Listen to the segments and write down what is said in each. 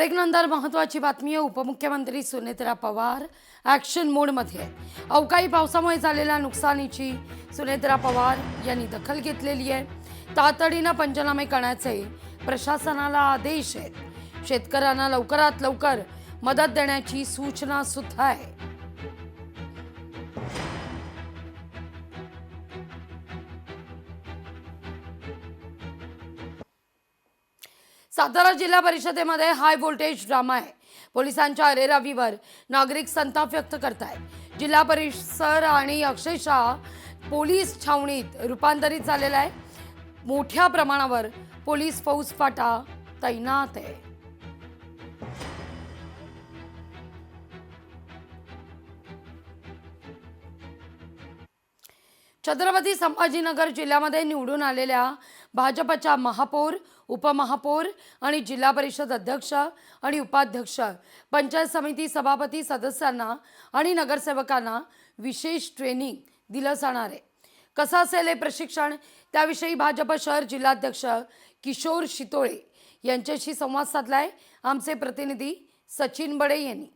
Break नंतर महत्त्वाची बातमी आहे। उपमुख्यमंत्री सुनेत्रा पवार ॲक्शन मोडमध्ये आहे। अवकाळी पावसामुळे झालेल्या नुकसानीची सुनेत्रा पवार यांनी दखल घेतलेली आहे। तातडीनं पंचनामे करण्याचे प्रशासनाला आदेश आहेत। शेतकऱ्यांना लवकरात लवकर मदत देण्याची सूचना सुद्धा आहे। सातारा जिल्हा परिषदेमध्ये हाय व्होल्टेज ड्रामा आहे। पोलिसांच्या अरेरावीवर नागरिक संताप व्यक्त करतायत। जिल्हा परिसर आणि अक्षरशः पोलीस छावणीत रूपांतरित झालेला आहे। मोठ्या प्रमाणावर पोलीस फौजफाटा तैनात आहे। छत्रपती संभाजीनगर जिल्ह्यामध्ये निवडून आलेल्या भाजपच्या महापौर, उपमहापौर आणि जिल्हा परिषद अध्यक्ष आणि उपाध्यक्ष, पंचायत समिती सभापती सदस्यांना आणि नगरसेवकांना विशेष ट्रेनिंग दिलं जाणार आहे। कसं असेल हे प्रशिक्षण, त्याविषयी भाजप शहर जिल्हाध्यक्ष किशोर शितोळे यांच्याशी संवाद साधलाय आमचे प्रतिनिधी सचिन बडे यांनी।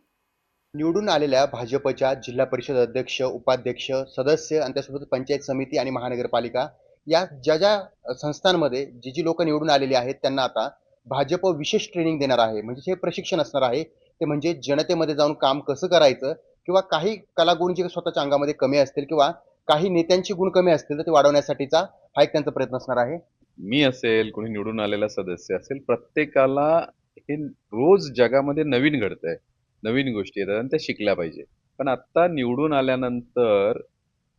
निवडून आलेल्या भाजपच्या जिल्हा परिषद अध्यक्ष, उपाध्यक्ष, सदस्य आणि त्यासोबत पंचायत समिती आणि महानगरपालिका या ज्या संस्थांमध्ये जी लोक निवडून आलेली आहेत त्यांना आता भाजप विशेष ट्रेनिंग देणार आहे। म्हणजे हे प्रशिक्षण असणार आहे ते म्हणजे जनतेमध्ये जाऊन काम कसं करायचं किंवा काही कलागुण जे स्वतःच्या अंगामध्ये कमी असतील किंवा काही नेत्यांची गुण कमी असतील तर ते वाढवण्यासाठीचा हा एक त्यांचा प्रयत्न असणार आहे। मी असेल, कोणी निवडून आलेला सदस्य असेल, प्रत्येकाला हे रोज जगामध्ये नवीन घडतंय, नवीन गोष्टी येतात आणि त्या शिकल्या पाहिजे। पण आता निवडून आल्यानंतर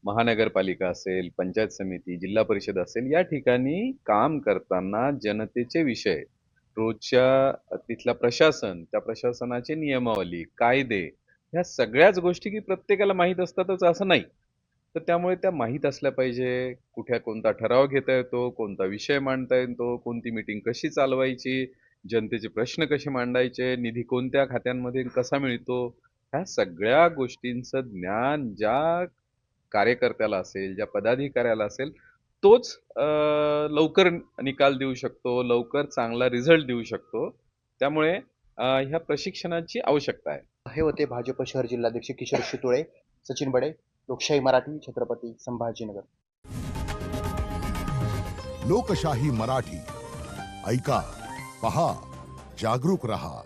महानगरपालिका असेल, पंचायत समिती, जिल्हा परिषद असेल, या ठिकाणी काम करताना जनतेचे विषय, रोजच्या तिथलं प्रशासन, त्या प्रशासनाची नियमावली, कायदे, ह्या सगळ्याच गोष्टी की प्रत्येकाला माहीत असतातच असं नाही। तर त्यामुळे त्या माहीत असल्या पाहिजे। कोणता ठराव घेता येतो, कोणता विषय मांडता येतो, कोणती मीटिंग कशी चालवायची, जनतेचे प्रश्न कसे मांडायचे, निधी कोणत्या खात्यांमध्ये कसा मिळतो, ह्या सगळ्या गोष्टींचं ज्ञान ज्या कार्यकर्त्याला असेल, ज्या पदाधिकाऱ्याला असेल, तोच लवकर निकाल देऊ शकतो, लवकर चांगला रिझल्ट देऊ शकतो। त्यामुळे ह्या प्रशिक्षणाची आवश्यकता आहे। हे होते भाजप शहर जिल्हाध्यक्ष किशोर शितोळे। सचिन बडे, लोकशाही मराठी, छत्रपती संभाजीनगर। लोकशाही मराठी ऐका, पहा, जागरूक रहा।